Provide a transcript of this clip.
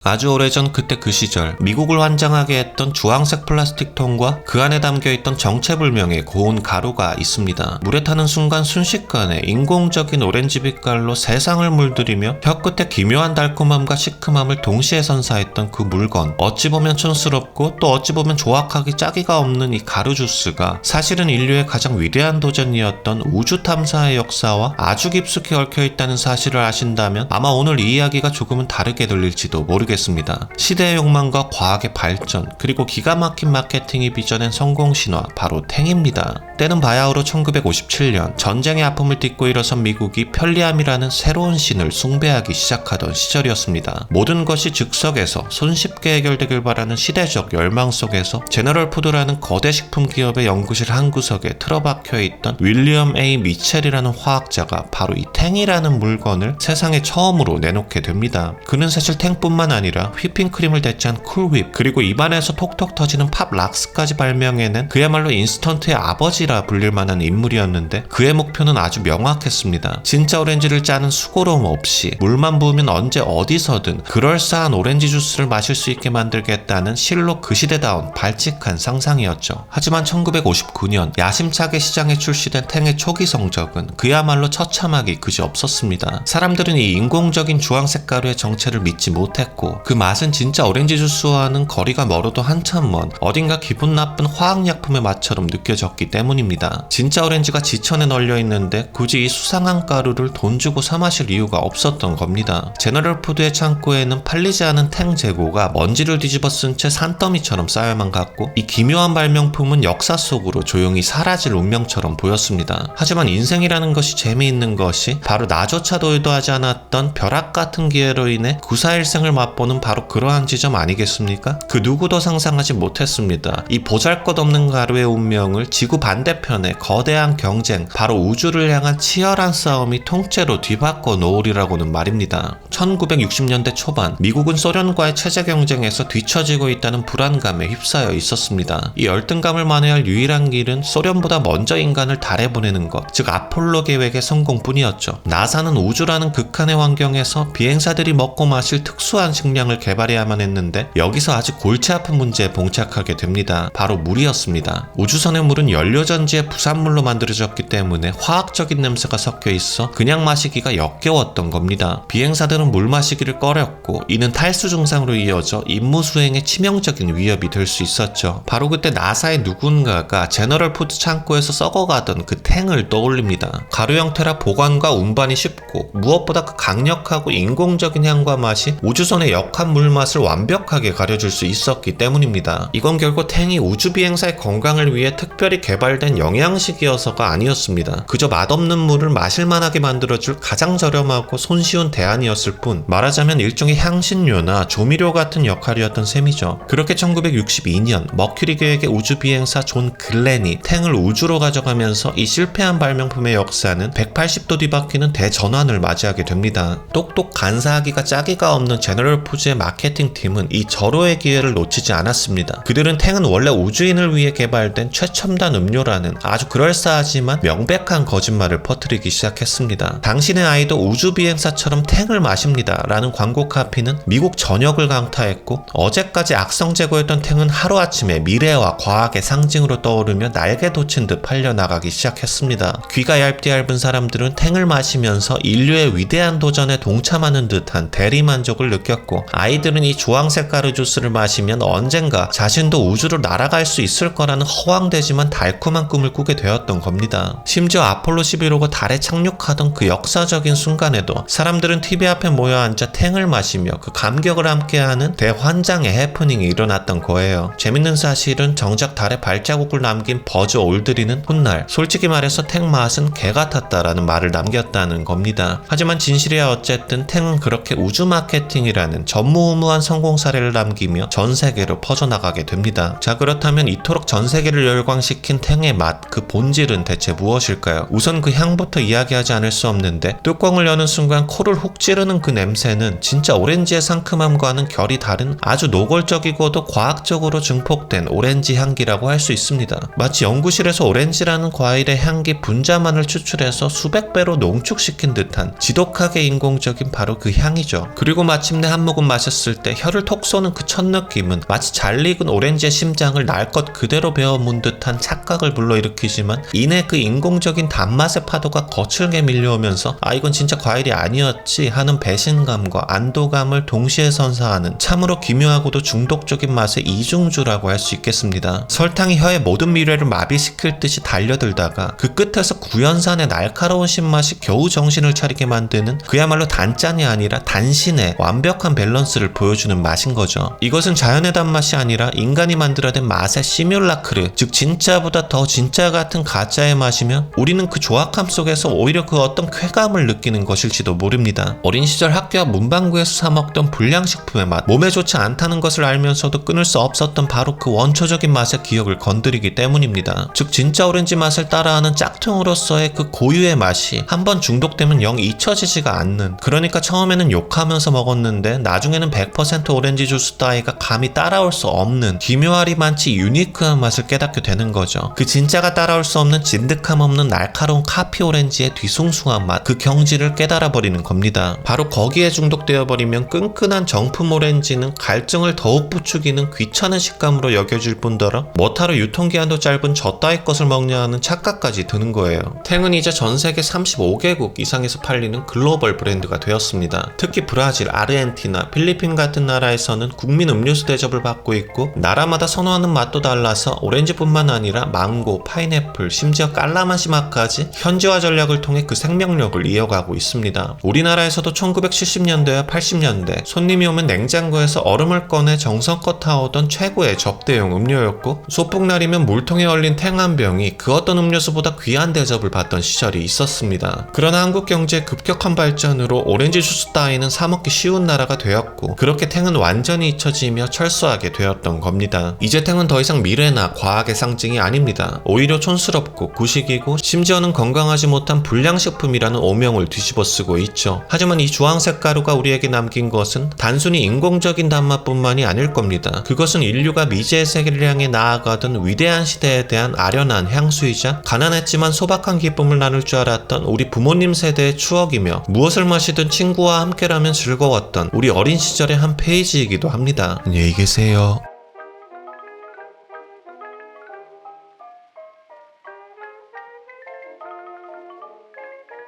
아주 오래전 그때 그 시절 미국을 환장하게 했던 주황색 플라스틱 통과 그 안에 담겨있던 정체불명의 고운 가루가 있습니다. 물에 타는 순간 순식간에 인공적인 오렌지 빛깔로 세상을 물들이며 혀끝에 기묘한 달콤함과 시큼함을 동시에 선사했던 그 물건. 어찌 보면 촌스럽고 또 어찌 보면 조악하기 짝이가 없는 이 가루 주스가 사실은 인류의 가장 위대한 도전이었던 우주 탐사의 역사와 아주 깊숙이 얽혀있다는 사실을 아신다면 아마 오늘 이 이야기가 조금은 다르게 들릴지도 모르겠습니다. 시대의 욕망과 과학의 발전, 그리고 기가 막힌 마케팅이 빚어낸 성공 신화, 바로 탱입니다. 때는 바야흐로 1957년 전쟁의 아픔을 딛고 일어선 미국이 편리함이라는 새로운 신을 숭배하기 시작하던 시절이었습니다. 모든 것이 즉석에서 손쉽게 해결되길 바라는 시대적 열망 속에서 제너럴푸드라는 거대 식품 기업의 연구실 한 구석에 틀어박혀 있던 윌리엄 A. 미첼이라는 화학자가 바로 이 탱이라는 물건을 세상에 처음으로 내놓게 됩니다. 그는 사실 탱뿐만 아니라 휘핑크림을 대체한 쿨whip, 그리고 입안에서 톡톡 터지는 팝락스까지 발명해낸 그야말로 인스턴트의 아버지라 불릴 만한 인물이었는데 그의 목표는 아주 명확했습니다. 진짜 오렌지를 짜는 수고로움 없이 물만 부으면 언제 어디서든 그럴싸한 오렌지 주스를 마실 수 있게 만들겠다는 실로 그 시대다운 발칙한 상상이었죠. 하지만 1959년 야심차게 시장에 출시된 탱의 초기 성적은 그야말로 처참하기 그지없었습니다. 사람들은 이 인공적인 주황색 가루의 정체를 믿지 못했고 그 맛은 진짜 오렌지 주스와는 거리가 멀어도 한참 먼 어딘가 기분 나쁜 화학약품의 맛처럼 느껴졌기 때문입니다. 진짜 오렌지가 지천에 널려 있는데 굳이 이 수상한 가루를 돈 주고 사 마실 이유가 없었던 겁니다. 제너럴푸드의 창고에는 팔리지 않은 탱 재고가 먼지를 뒤집어 쓴 채 산더미처럼 쌓여만 갔고 이 기묘한 발명품은 역사 속으로 조용히 사라질 운명처럼 보였습니다. 하지만 인생이라는 것이 재미있는 것이 바로 나조차도 의도하지 않았던 벼락 같은 기회로 인해 구사일생을 맛보는 바로 그러한 지점 아니겠습니까? 그 누구도 상상하지 못했습니다. 이 보잘것없는 가루의 운명을 지구 반대편의 거대한 경쟁, 바로 우주를 향한 치열한 싸움이 통째로 뒤바꿔 놓으리라고는 말입니다. 1960년대 초반 미국은 소련과의 체제 경쟁에서 뒤처지고 있다는 불안감에 휩싸여 있었습니다. 이 열등감을 만회할 유일한 길은 소련보다 먼저 인간을 달에 보내는 것, 즉 아폴로 계획의 성공뿐이었죠. 나사는 우주라는 극한의 환경에서 비행사들이 먹고 마실 특수한 식량을 개발해야만 했는데 여기서 아주 골치 아픈 문제에 봉착하게 됩니다. 바로 물이었습니다. 우주선의 물은 연료전지의 부산물로 만들어졌기 때문에 화학적인 냄새가 섞여 있어 그냥 마시기가 역겨웠던 겁니다. 비행사들은 물 마시기를 꺼렸고 이는 탈수 증상으로 이어져 임무 수행에 치명적인 위협이 될 수 있었죠. 바로 그때 나사의 누군가가 제너럴푸드 창고에서 썩어가던 그 탱을 떠올립니다. 가루 형태라 보관과 운반이 쉽고 무엇보다 그 강력하고 인공적인 향과 맛이 우주선의 역한 물맛을 완벽하게 가려줄 수 있었기 때문입니다. 이건 결국 탱이 우주비행사의 건강을 위해 특별히 개발된 영양식이어서가 아니었습니다. 그저 맛없는 물을 마실만하게 만들어줄 가장 저렴하고 손쉬운 대안이었을 뿐, 말하자면 일종의 향신료나 조미료 같은 역할이었던 셈이죠. 그렇게 1962년 머큐리 계획의 우주비행사 존 글렌이 탱을 우주로 가져가면서 이 실패한 발명품의 역사는 180도 뒤바뀌는 대전환을 맞이하게 됩니다. 똑똑 간사하기가 짝이가 없는 제너럴푸드의 마케팅팀은 이 절호의 기회를 놓치지 않았습니다. 그들은 탱은 원래 우주인을 위해 개발된 최첨단 음료라는 아주 그럴싸하지만 명백한 거짓말을 퍼뜨리기 시작했습니다. 당신의 아이도 우주비행사처럼 탱을 마십니다 라는 광고 카피는 미국 전역을 강타했고 어제까지 악성 제고였던 탱은 하루아침에 미래와 과학의 상징으로 떠오르며 날개 돋친 듯 팔려나가기 시작했습니다. 귀가 얇디 얇은 사람들은 탱을 마시면서 인류의 위대한 도전에 동참하는 듯한 대리만족을 느꼈고 아이들은 이 주황색 가루 주스를 마시면 언젠가 자신도 우주로 날아갈 수 있을 거라는 허황되지만 달콤한 꿈을 꾸게 되었던 겁니다. 심지어 아폴로 11호가 달에 착륙하던 그 역사적인 순간에도 사람들은 TV 앞에 모여 앉아 탱을 마시며 그 감격을 함께하는 대환장의 해프닝이 일어났던 거예요. 재밌는 사실은 정작 달에 발자국을 남긴 버즈 올드린은 훗날 솔직히 말해서 탱 맛은 개 같았다라는 말을 남겼다는 겁니다. 하지만 진실이야 어쨌든 탱은 그렇게 우주 마케팅이라는 전무후무한 성공 사례를 남기며 전 세계로 퍼져나가게 됩니다. 자, 그렇다면 이토록 전 세계를 열광시킨 탱의 향의 맛, 그 본질은 대체 무엇일까요? 우선 그 향부터 이야기하지 않을 수 없는데 뚜껑을 여는 순간 코를 훅 찌르는 그 냄새는 진짜 오렌지의 상큼함과는 결이 다른 아주 노골적이고도 과학적으로 증폭된 오렌지 향기라고 할 수 있습니다. 마치 연구실에서 오렌지라는 과일의 향기 분자만을 추출해서 수백 배로 농축시킨 듯한 지독하게 인공적인 바로 그 향이죠. 그리고 마침내 한 모금 마셨을 때 혀를 톡 쏘는 그 첫 느낌은 마치 잘 익은 오렌지의 심장을 날 것 그대로 베어문 듯한 착각을 불러일으키지만 이내 그 인공적인 단맛의 파도가 거칠게 밀려오면서 아 이건 진짜 과일이 아니었지 하는 배신감과 안도감을 동시에 선사하는 참으로 기묘하고도 중독적인 맛의 이중주라고 할 수 있겠습니다. 설탕이 혀의 모든 미래를 마비시킬 듯이 달려들다가 그 끝에서 구연산의 날카로운 신맛이 겨우 정신을 차리게 만드는 그야말로 단짠이 아니라 단신의 완벽한 밸런스를 보여주는 맛인 거죠. 이것은 자연의 단맛이 아니라 인간이 만들어낸 맛의 시뮬라크르, 즉 진짜보다 더 진짜 같은 가짜의 맛이며 우리는 그 조악함 속에서 오히려 그 어떤 쾌감을 느끼는 것일지도 모릅니다. 어린 시절 학교 앞 문방구에서 사 먹던 불량식품의 맛, 몸에 좋지 않다는 것을 알면서도 끊을 수 없었던 바로 그 원초적인 맛의 기억을 건드리기 때문입니다. 즉 진짜 오렌지 맛을 따라하는 짝퉁으로서의 그 고유의 맛이 한번 중독되면 영 잊혀지지가 않는, 그러니까 처음에는 욕하면서 먹었는데 나중에는 100% 오렌지 주스 따위가 감히 따라올 수 없는 기묘하리만치 유니크한 맛을 깨닫게 되는 거죠. 그 진짜가 따라올 수 없는 진득함 없는 날카로운 카피 오렌지의 뒤숭숭한 맛, 그 경지를 깨달아 버리는 겁니다. 바로 거기에 중독되어 버리면 끈끈한 정품 오렌지는 갈증을 더욱 부추기는 귀찮은 식감으로 여겨질 뿐더러 뭐하러 유통기한도 짧은 저 따위 것을 먹냐 하는 착각까지 드는 거예요. 탱은 이제 전세계 35개국 이상에서 팔리는 글로벌 브랜드가 되었습니다. 특히 브라질, 아르헨티나, 필리핀 같은 나라에서는 국민 음료수 대접을 받고 있고 나라마다 선호하는 맛도 달라서 오렌지뿐만 아니라 망고, 파인애플, 심지어 깔라마시 맛까지 현지화 전략을 통해 그 생명력을 이어가고 있습니다. 우리나라에서도 1970년대와 80년대 손님이 오면 냉장고에서 얼음을 꺼내 정성껏 타오던 최고의 접대용 음료였고 소풍날이면 물통에 얼린 탱 한 병이 그 어떤 음료수보다 귀한 대접을 받던 시절이 있었습니다. 그러나 한국 경제의 급격한 발전으로 오렌지 주스 따위는 사먹기 쉬운 나라가 되었고 그렇게 탱은 완전히 잊혀지며 철수하게 되었던 겁니다. 이제 탱은 더 이상 미래나 과학의 상징이 아닙니다. 오히려 촌스럽고 구식이고 심지어는 건강하지 못한 불량식품이라는 오명을 뒤집어쓰고 있죠. 하지만 이 주황색 가루가 우리에게 남긴 것은 단순히 인공적인 단맛뿐만이 아닐 겁니다. 그것은 인류가 미지의 세계를 향해 나아가던 위대한 시대에 대한 아련한 향수이자 가난했지만 소박한 기쁨을 나눌 줄 알았던 우리 부모님 세대의 추억이며 무엇을 마시든 친구와 함께라면 즐거웠던 우리 어린 시절의 한 페이지이기도 합니다. 안녕히 계세요.